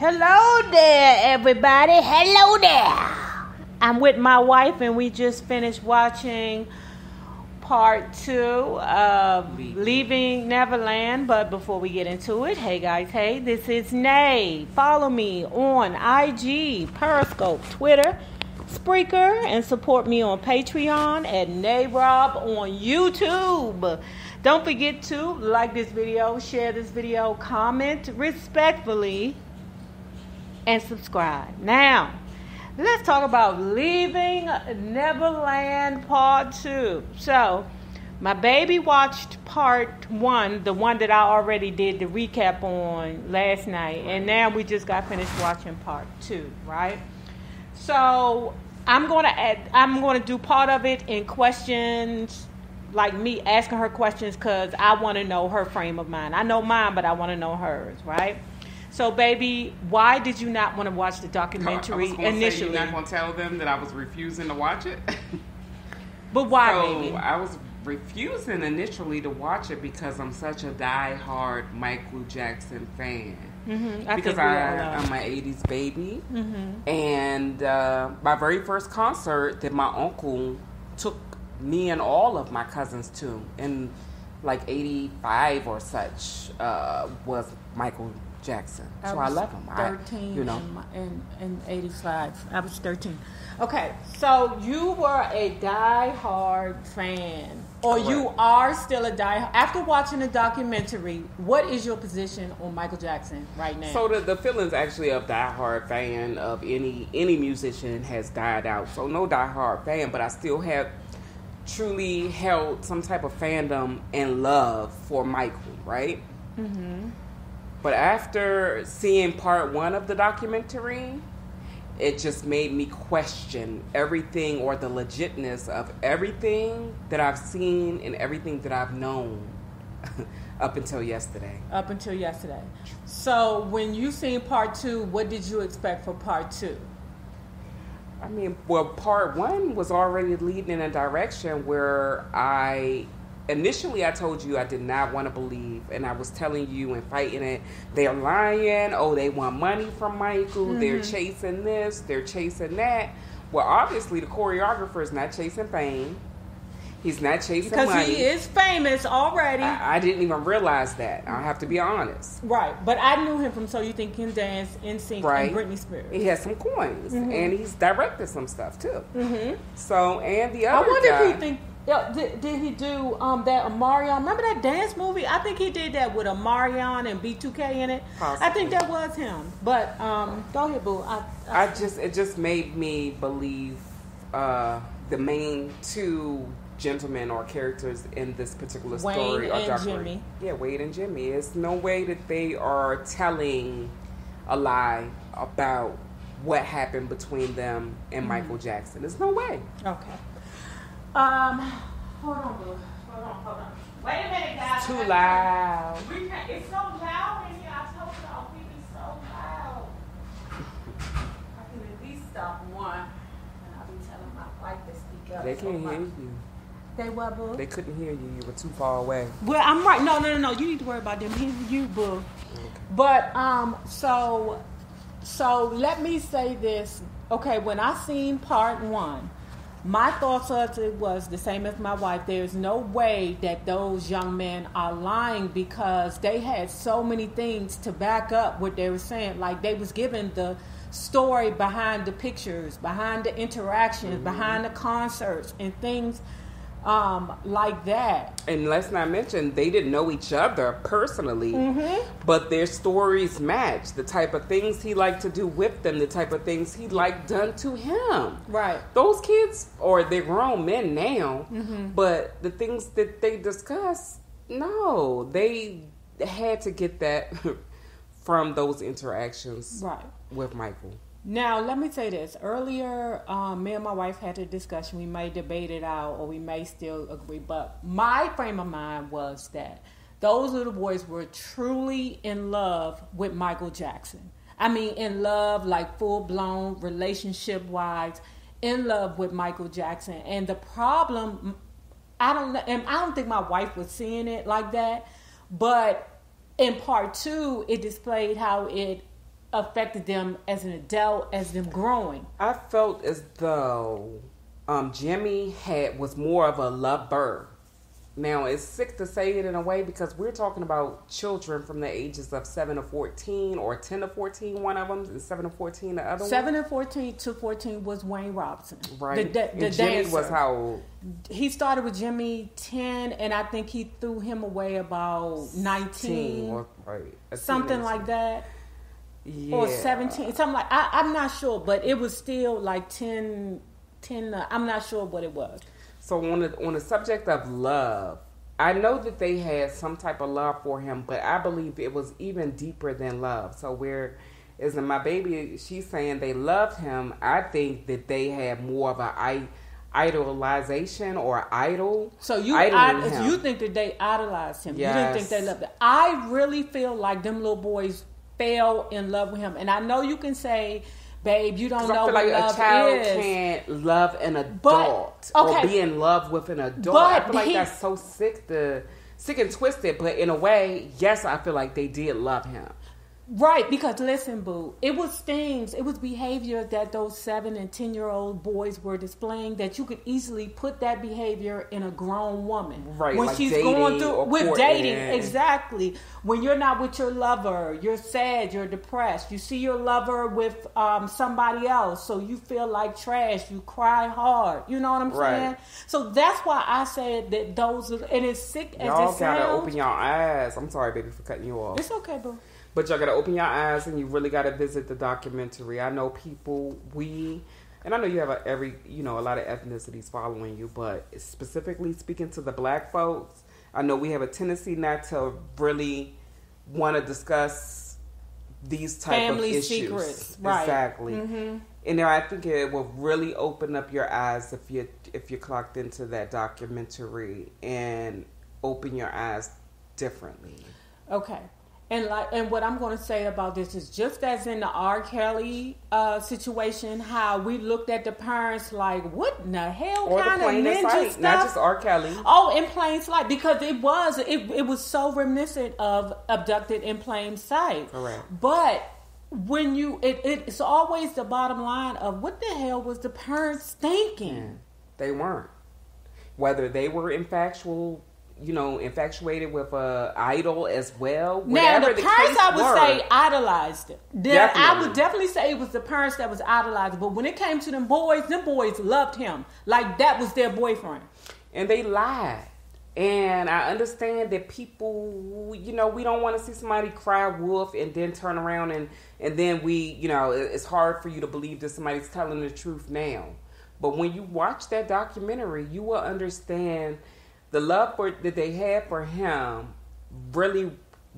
Hello there, everybody. Hello there. I'm with my wife, and we just finished watching part 2 of Leaving Neverland. But before we get into it, hey guys, hey, this is Nay. Follow me on IG, Periscope, Twitter, Spreaker, and support me on Patreon at NayRob on YouTube. Don't forget to like this video, share this video, comment respectfully, and subscribe. Now, let's talk about Leaving Neverland Part 2. So, my baby watched Part 1, the one that I already did the recap on last night, and now we just got finished watching Part 2, right? So, I'm going to do part of it in questions, like me asking her questions, because I want to know her frame of mind. I know mine, but I want to know hers, right? So, baby, why did you not want to watch the documentary initially? You're not going to tell them that I was refusing to watch it? But why, baby? I was refusing initially to watch it because I'm such a die-hard Michael Jackson fan. Mm-hmm. Because I'm an 80s baby. Mm-hmm. And my very first concert that my uncle took me and all of my cousins to in like 85 or such was Michael Jackson. So I love him. 13 in 85. I was 13. Okay, so you were a die-hard fan. Or correct. You are still a die-hard. After watching the documentary, what is your position on Michael Jackson right now? So the feelings actually of die-hard fan of any musician has died out. So no die-hard fan, but I still have truly held some type of fandom and love for Michael, right? Mm-hmm. But after seeing part 1 of the documentary, it just made me question everything, or the legitness of everything that I've seen and everything that I've known up until yesterday. So when you seen part 2, what did you expect for part 2? I mean, well, part 1 was already leading in a direction where initially I told you I did not want to believe, and I was telling you and fighting it. They're lying. Oh, they want money from Michael. Mm-hmm. They're chasing this. They're chasing that. Well, obviously the choreographer is not chasing fame. He's not chasing money. Because he is famous already. I didn't even realize that. I have to be honest. Right. But I knew him from So You Think You Can Dance, NSYNC, right. And Britney Spears. He has some coins. Mm-hmm. And he's directed some stuff, too. Mm-hmm. So, and the other I wonder if he think... Did he do that Omarion? Remember that dance movie? I think he did that with Omarion and B2K in it. Possibly. I think that was him. But go ahead, boo. It just made me believe the main two gentlemen or characters in this particular story are Jimmy. Yeah, Wade and Jimmy. It's no way that they are telling a lie about what happened between them and Michael Jackson. There's no way. Okay. Hold on, boo. Hold on. Wait a minute, guys. It's too loud. It's so loud in here. I told y'all, we be so loud. I can at least stop one, and I'll be telling my wife to speak up. They can't hear you. They what, boo? They couldn't hear you. You were too far away. Well, I'm right. No. You need to worry about them hearing you, boo. Okay. But so let me say this. Okay, when I seen part 1. My thoughts of it was the same as my wife. There's no way that those young men are lying, because they had so many things to back up what they were saying. Like, they was given the story behind the pictures, behind the interactions, behind the concerts, and things like that. And let's not mention, they didn't know each other personally, but their stories match. The type of things he liked to do with them, the type of things he liked done to him. Right. Those kids, or they're grown men now, but the things that they discuss, no, they had to get that from those interactions with Michael. Now, let me say this. Earlier, me and my wife had a discussion. We may debate it out, or we may still agree. But my frame of mind was that those little boys were truly in love with Michael Jackson. I mean, in love, like full-blown, relationship-wise, in love with Michael Jackson. And the problem, I don't think my wife was seeing it like that. But in part 2, it displayed how it affected them as an adult, as them growing? I felt as though Jimmy was more of a lover. Now, it's sick to say it in a way because we're talking about children from the ages of 7 to 14 or 10 to 14, one of them, and 7 to 14, the other 7 and 14 to 14 was Wayne Robinson. Right. The and Jimmy dancer. was how old? He started with Jimmy 10, and I think he threw him away about 19. Or, right. Something like that. Yeah. Or 17. Something like I'm not sure, but it was still like 10 I'm not sure what it was. So on the subject of love, I know that they had some type of love for him, but I believe it was even deeper than love. So where is my baby, she's saying they loved him, I think that they had more of a idolization or idol. So you think that they idolized him. Yes. You didn't think they loved him. I really feel like them little boys fell in love with him. And I know you can say, babe, you don't know what love is. I feel like a child can't love an adult or be in love with an adult. I feel like that's so sick and twisted. But in a way, yes, I feel like they did love him. Right, because listen, boo, it was things, it was behavior that those 7 and 10-year-old boys were displaying that you could easily put that behavior in a grown woman. Right, when like she's dating going through with courting. dating, exactly. When you're not with your lover, you're sad, you're depressed. You see your lover with somebody else, so you feel like trash. You cry hard. You know what I'm saying? So that's why I said that those, and it's sick as y'all it sounds. Y'all gotta open your eyes. I'm sorry, baby, for cutting you off. It's okay, boo. But y'all gotta open your eyes, and you really gotta visit the documentary. I know people, and I know you have a lot of ethnicities following you, but specifically speaking to the black folks, I know we have a tendency not to really want to discuss these type family of issues. Secrets, right? Exactly. Mm-hmm. And I think it will really open up your eyes if you're clocked into that documentary and open your eyes differently. Okay. And what I'm going to say about this is just as in the R. Kelly situation, how we looked at the parents like, what in the hell or kind the of ninja sight, stuff? not just R. Kelly. Oh, in plain sight, because it was so reminiscent of Abducted in Plain Sight. Correct. But when it's always the bottom line of what the hell was the parents thinking? Yeah, they weren't. Whether they were infatuated with a idol as well. Now, the parents, I would say, idolized it. I would definitely say it was the parents that was idolized. But when it came to them boys loved him. Like, that was their boyfriend. And they lied. And I understand that people, we don't want to see somebody cry wolf and then turn around and then it's hard for you to believe that somebody's telling the truth now. But when you watch that documentary, you will understand the love that they had for him really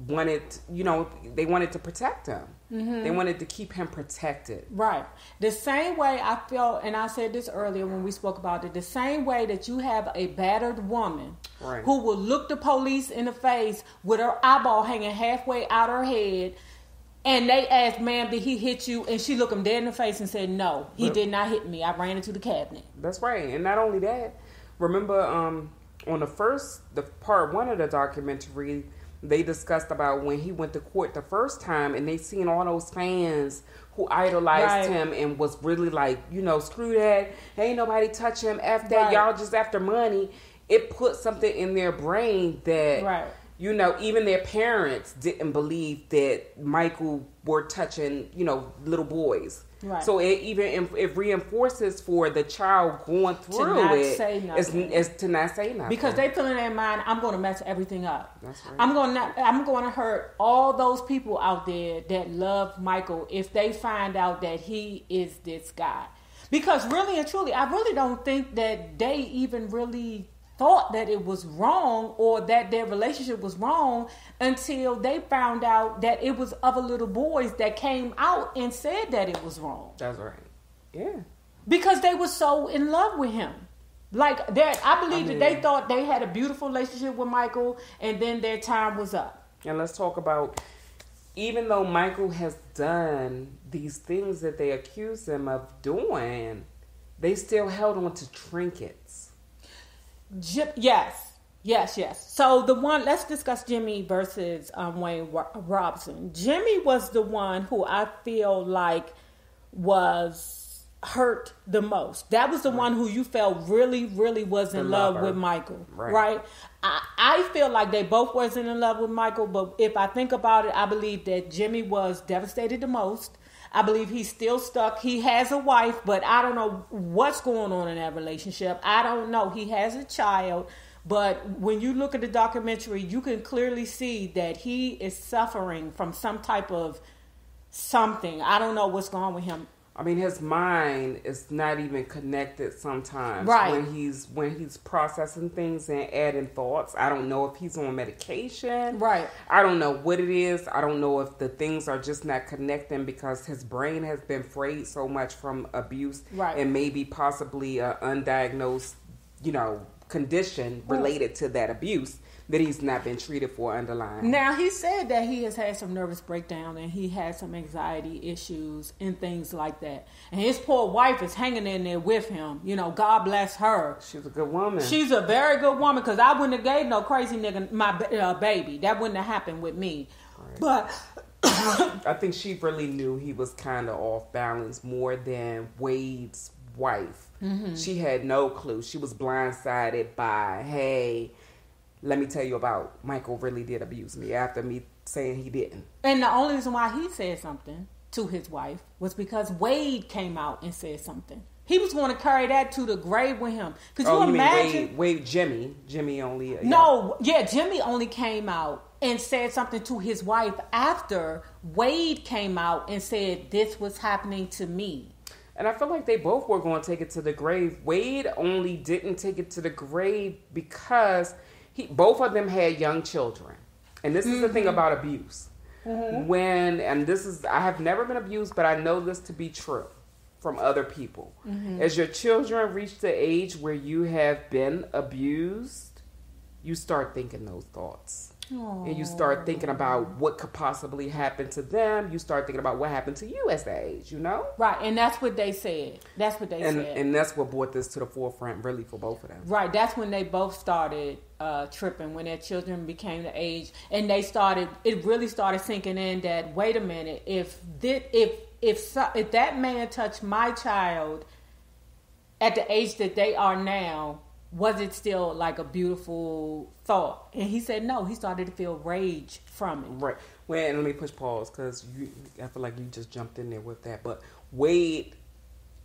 they wanted to protect him. Mm-hmm. They wanted to keep him protected. Right. The same way I felt, and I said this earlier when we spoke about it, the same way that you have a battered woman who will look the police in the face with her eyeball hanging halfway out her head, and they ask, ma'am, did he hit you? And she looked him dead in the face and said, no, he did not hit me. I ran into the cabinet. That's right. And not only that, remember on the part 1 of the documentary, they discussed about when he went to court the first time and they seen all those fans who idolized him and was really like, screw that. Ain't nobody touch him. F that. Y'all just after money. It put something in their brain that, even their parents didn't believe that Michael were touching, little boys. Right. So it reinforces for the child going through it is to not say nothing, because they feel in their mind, I'm going to mess everything up. That's right. I'm going to hurt all those people out there that love Michael if they find out that he is this guy. Because really and truly, I really don't think that they even really thought that it was wrong or that their relationship was wrong until they found out that it was other little boys that came out and said that it was wrong. That's right. Yeah. Because they were so in love with him. Like that, I believe that they thought they had a beautiful relationship with Michael, and then their time was up. And let's talk about, even though Michael has done these things that they accuse him of doing, they still held on to trinkets. Yes. Yes, yes. So let's discuss Jimmy versus Wayne Robson. Jimmy was the one who I feel like was hurt the most. That was the one who you felt really, really was in love with Michael, right? I feel like they both wasn't in love with Michael, but if I think about it, I believe that Jimmy was devastated the most. I believe he's still stuck. He has a wife, but I don't know what's going on in that relationship. I don't know. He has a child. But when you look at the documentary, you can clearly see that he is suffering from some type of something. I don't know what's going on with him. I mean, his mind is not even connected sometimes. Right. When he's processing things and adding thoughts. I don't know if he's on medication. Right. I don't know what it is. I don't know if the things are just not connecting because his brain has been frayed so much from abuse. Right. And maybe possibly an undiagnosed, condition related to that abuse that he's not been treated for underlying. Now, he said that he has had some nervous breakdown and he had some anxiety issues and things like that. And his poor wife is hanging in there with him. God bless her. She's a good woman. She's a very good woman because I wouldn't have gave no crazy nigga my baby. That wouldn't have happened with me. Right. But I think she really knew he was kind of off balance more than Wade's wife. Mm-hmm. She had no clue. She was blindsided by, hey, let me tell you about Michael really did abuse me after me saying he didn't. And the only reason why he said something to his wife was because Wade came out and said something. He was going to carry that to the grave with him. Could you imagine? Wade, Jimmy only. Jimmy only came out and said something to his wife after Wade came out and said this was happening to me. And I feel like they both were going to take it to the grave. Wade only didn't take it to the grave because both of them had young children. And this is the thing about abuse. Mm-hmm. I have never been abused, but I know this to be true from other people. Mm-hmm. As your children reach the age where you have been abused, you start thinking those thoughts. Aww. And you start thinking about what could possibly happen to them. You start thinking about what happened to you at that age, Right, and that's what they said. And that's what brought this to the forefront, really, for both of them. Right, that's when they both started tripping, when their children became the age. And it really started sinking in that, wait a minute, if that man touched my child at the age that they are now, was it still like a beautiful thought? And he said no. He started to feel rage from it. Right. Well, and let me push pause because I feel like you just jumped in there with that. But Wade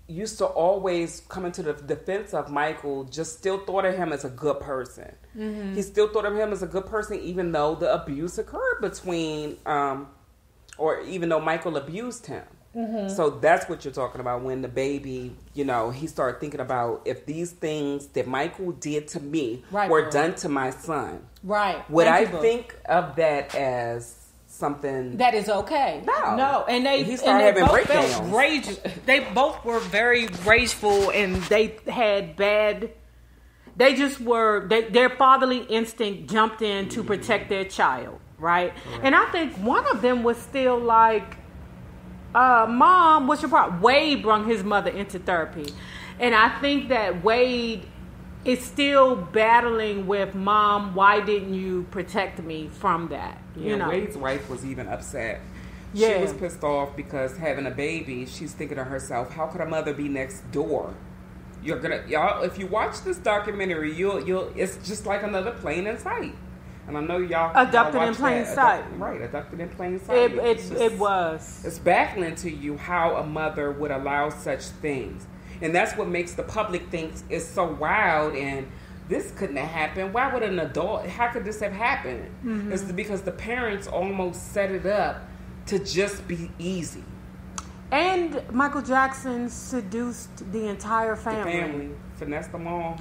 used to always come into the defense of Michael, just still thought of him as a good person. Mm-hmm. He still thought of him as a good person even though the abuse occurred between, or even though Michael abused him. Mm-hmm. So that's what you're talking about when the baby, he started thinking about if these things that Michael did to me were done to my son. Right. Would I think of that as something that is okay? No. And he started having breakdowns. They both were very rageful, and they had bad. They just were. Their fatherly instinct jumped in to protect their child, right? And I think one of them was still like, Mom, what's your problem? Wade brought his mother into therapy. And I think that Wade is still battling with, Mom, why didn't you protect me from that? Wade's wife was even upset. Yeah. She was pissed off because having a baby, she's thinking to herself, how could a mother be next door? Y'all, if you watch this documentary, it's just like another plane in sight. And I know y'all abducted in plain sight. Abducted in plain sight. It was. It's baffling to you how a mother would allow such things. And that's what makes the public think it's so wild and this couldn't have happened. Why would an adult, how could this have happened? Mm-hmm. It's because the parents almost set it up to just be easy. And Michael Jackson seduced the entire family. Finessed them all.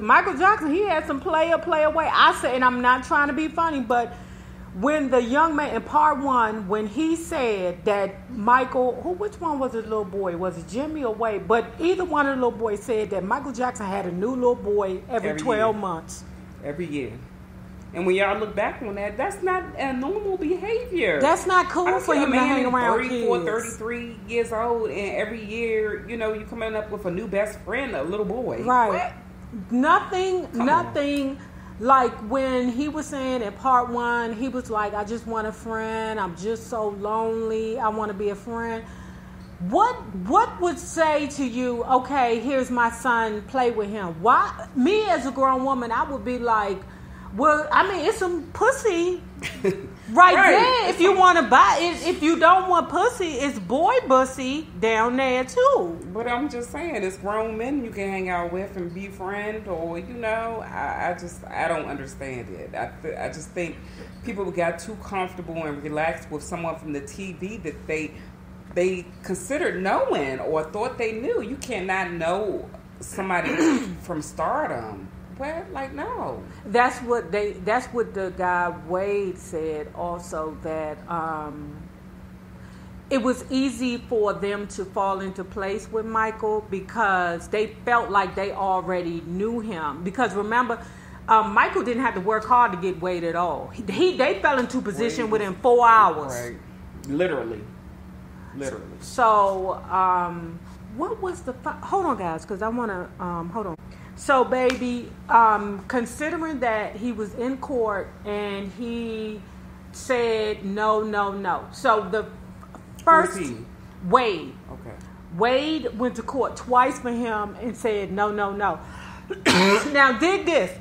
Michael Jackson, he had some play away. I say, and I'm not trying to be funny, but when the young man in part one, when he said that Michael, which one was his little boy? Was it Jimmy or Wade? But either one of the little boys said that Michael Jackson had a new little boy every 12 months. Every year. And when y'all look back on that, that's not a normal behavior. That's not cool for him to hang around 34, kids. 33 years old, and every year, you coming up with a new best friend, a little boy. Right. Nothing. Like when he was saying in part 1, he was like, I just want a friend. I'm just so lonely. I want to be a friend. What would say to you, okay, here's my son, play with him? Why? Me as a grown woman, I would be like, well, I mean, it's some pussy right there. If you want to buy it, if you don't want pussy, it's boy pussy down there too. But I'm just saying, it's grown men you can hang out with and be friend, or I don't understand it. I just think people got too comfortable and relaxed with someone from the TV that they considered knowing or thought they knew. You cannot know somebody from stardom. Well, like, no. That's what the guy Wade said also, that it was easy for them to fall into place with Michael because they felt like they already knew him. Because remember, Michael didn't have to work hard to get Wade at all. They fell into position within 4 hours. Right. Literally. So, what was the... hold on, guys, because I want to... hold on. So, baby, considering that he was in court and he said no. So, the first... Wade. Okay. Wade went to court twice for him and said no. Now, dig this.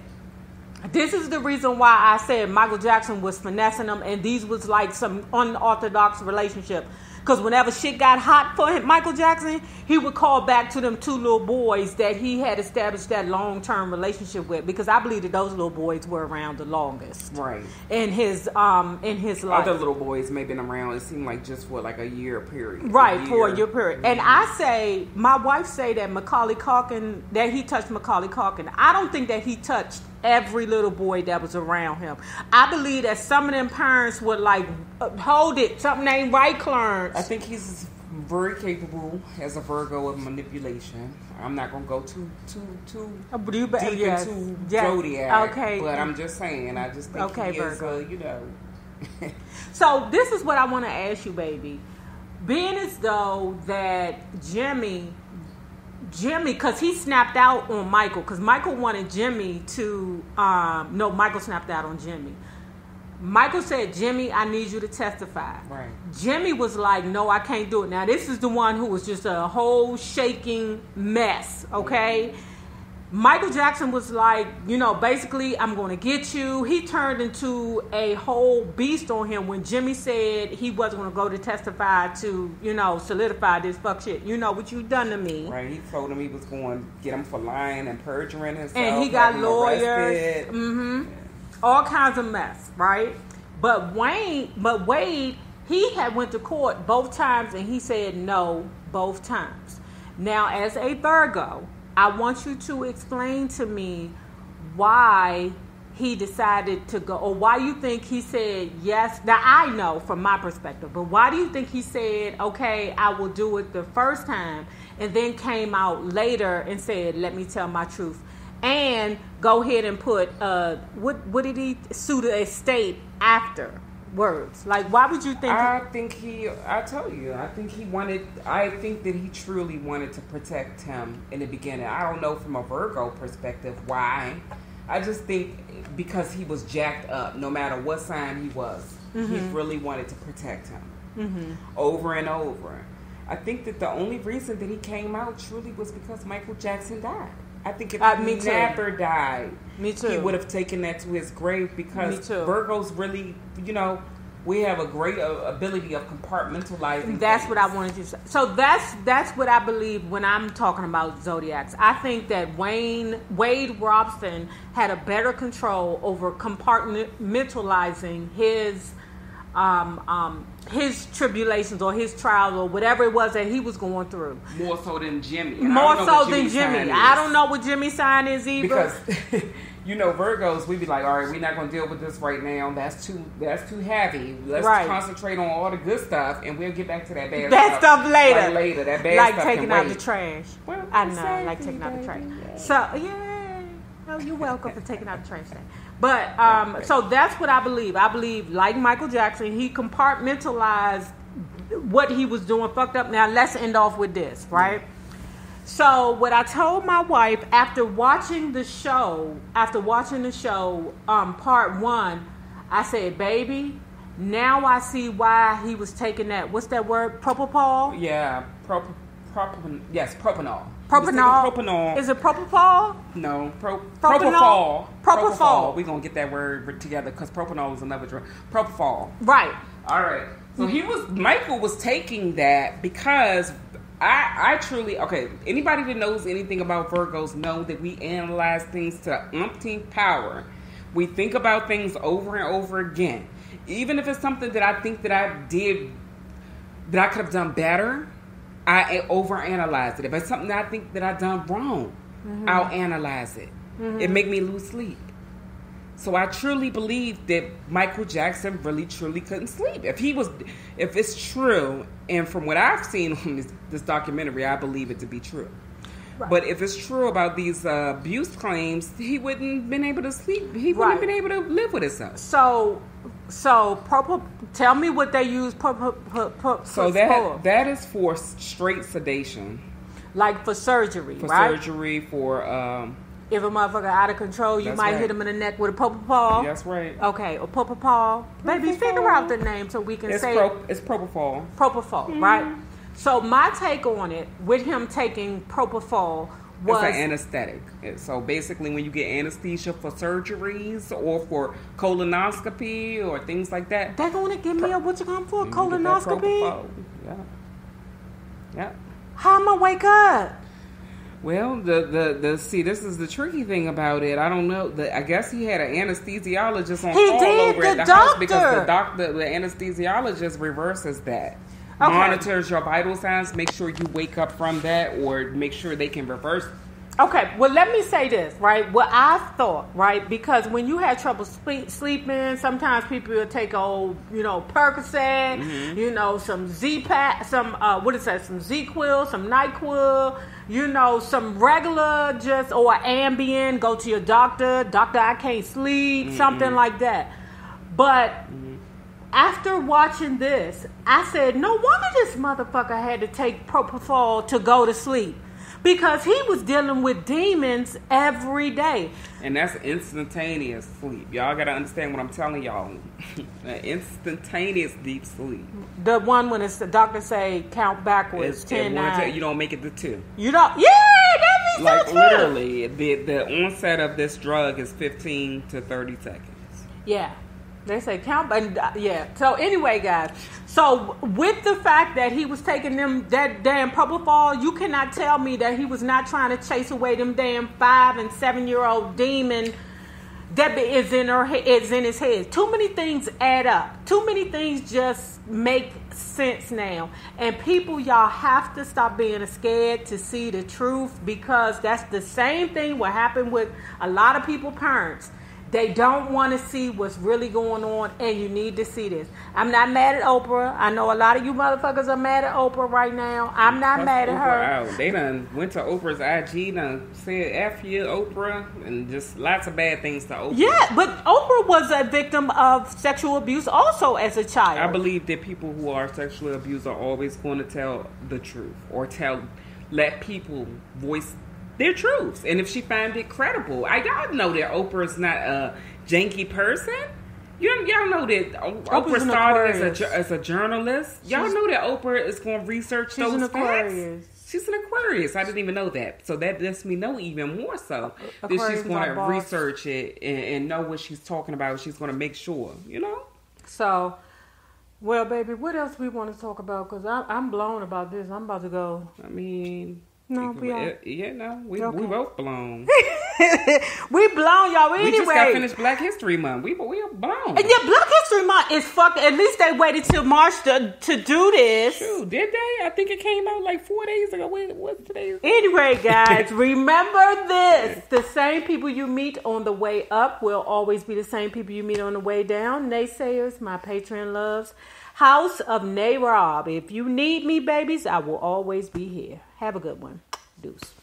This is the reason why I said Michael Jackson was finessing them, and these was like some unorthodox relationship. Because whenever shit got hot for him, Michael Jackson, he would call back to them 2 little boys that he had established that long-term relationship with. Because I believe that those little boys were around the longest, right, in his life. Other little boys may have been around. It seemed like just for like a year period, right, for a year period. And I say, my wife say that Macaulay Culkin, that he touched Macaulay Culkin. I don't think that he touched every little boy that was around him. I believe that some of them parents would like, hold it, something ain't right, Clarence. I think he's very capable as a Virgo of manipulation. I'm not gonna go too deep into Zodiac, okay. But I'm just saying. I just think he Virgo. is, So this is what I want to ask you, baby. Being as though that Jimmy, because he snapped out on Michael, because Michael wanted Jimmy to, Michael snapped out on Jimmy. Michael said, Jimmy, I need you to testify. Right. Jimmy was like, no, I can't do it. Now, this is the one who was just a whole shaking mess, okay? Michael Jackson was like, basically, I'm going to get you. He turned into a whole beast on him when Jimmy said he wasn't going to go to testify to, solidify this fuck shit. You know what you done to me. Right. He told him he was going to get him for lying and perjuring himself. And he got lawyers. Mm-hmm. Yeah. All kinds of mess, right? But Wade, he had went to court both times and he said no both times. Now, as a Virgo, I want you to explain to me why he decided to go, or why you think he said yes. Now, I know from my perspective, but why do you think he said, okay, I will do it the first time, and then came out later and said, let me tell my truth, and go ahead and put, what did he sue the estate afterwards? Like, why would you think? I think that he truly wanted to protect him in the beginning. I don't know from a Virgo perspective why. I just think because he was jacked up, no matter what sign he was, he really wanted to protect him over and over. I think that the only reason that he came out truly was because Michael Jackson died. I think if he never died, he would have taken that to his grave, because Virgos really, we have a great ability of compartmentalizing. That's what I wanted to say. So that's what I believe when I'm talking about zodiacs. I think that Wade Robson had a better control over compartmentalizing his tribulations or his trials or whatever it was that he was going through. More so than Jimmy. More so than Jimmy. I don't know what Jimmy's sign is either. Because Virgos, we be like, all right, we're not going to deal with this right now. That's too heavy. Let's concentrate on all the good stuff, and we'll get back to that bad stuff later. Like later, that bad like stuff taking can out wait. the trash. Well, I know, like taking out the trash. Yeah. So yeah, you're welcome for taking out the trash thing. But so that's what I believe. I believe, like Michael Jackson, he compartmentalized what he was doing fucked up. Now let's end off with this, right? So what I told my wife after watching the show, part 1, I said, baby, now I see why he was taking that. What's that word? Propofol? Yeah, yes, propanol. Propanol. Is it propofol? No, Propofol. Propofol. We're going to get that word together because propanol is another drug. Propofol. Right. All right. So Michael was taking that because I truly, anybody that knows anything about Virgos know that we analyze things to umpteenth power. We think about things over and over again. Even if it's something that I think that I could have done better, I overanalyze it. If it's something that I think that I've done wrong, I'll analyze it. It make me lose sleep. So I truly believe that Michael Jackson really truly couldn't sleep. If it's true, and from what I've seen on this documentary, I believe it to be true. Right. But if it's true about these abuse claims, he wouldn't have been able to sleep. He wouldn't have been able to live with himself. So tell me what they use. So that is for straight sedation, like for surgery, for right? surgery for. If a motherfucker out of control, you might hit him in the neck with a propofol. That's right. Okay, or propofol. Baby, figure out the name so we can say it's propofol. Propofol, right? So my take on it with him taking propofol was it's an anesthetic. So basically, when you get anesthesia for surgeries or for colonoscopy or things like that, they're going to give me a colonoscopy. Yeah. How am I wake up? Well, see, this is the tricky thing about it. I don't know. I guess he had an anesthesiologist on call over at the house because the anesthesiologist reverses that. Okay. Monitors your vital signs, make sure you wake up from that, or make sure they can reverse. Okay, well, let me say this, right? What I thought, right? Because when you have trouble sleeping, sometimes people will take old, Percocet, some Z-Pack, some Z-Quil, some NyQuil, some regular or Ambien, go to your doctor, I can't sleep, something like that. But after watching this, I said, no wonder this motherfucker had to take propofol to go to sleep. Because he was dealing with demons every day. And that's instantaneous sleep. Y'all got to understand what I'm telling y'all. Instantaneous deep sleep. The one when the doctor say count backwards, 10, 9. You don't make it to 2. You don't? Yeah, that'd be so true. Literally, the onset of this drug is 15 to 30 seconds. Yeah. They say count, yeah. So anyway, guys. So with the fact that he was taking that damn propofol, you cannot tell me that he was not trying to chase away them damn 5 and 7-year-old demon that is in his head. Too many things add up. Too many things just make sense now. And people, y'all have to stop being scared to see the truth, because that's the same thing what happened with a lot of people, parents. They don't want to see what's really going on, and you need to see this. I'm not mad at Oprah. I know a lot of you motherfuckers are mad at Oprah right now. I'm not mad at her. Out. They done went to Oprah's IG, done said F you, Oprah, and just lots of bad things to Oprah. Yeah, but Oprah was a victim of sexual abuse also as a child. I believe that people who are sexually abused are always going to tell the truth or let people voice their truths, and if she finds it credible, y'all know that Oprah's not a janky person. Y'all know that Oprah started as a journalist. Y'all know that Oprah is going to research those facts. She's an Aquarius. I didn't even know that, so that lets me know even more so that she's going to research it and know what she's talking about. She's going to make sure, So, well, baby, what else we want to talk about? Because I'm blown about this. I'm about to go. I mean. No, we both blown. We blown, y'all. Anyway, we just got finished Black History Month. We are blown. And yeah, Black History Month is fucking. At least they waited till March to do this. True, did they? I think it came out like 4 days ago. What's today's? Anyway, guys, remember this: the same people you meet on the way up will always be the same people you meet on the way down. Naysayers, my Patreon loves. House of Nayrob. If you need me, babies, I will always be here. Have a good one. Deuce.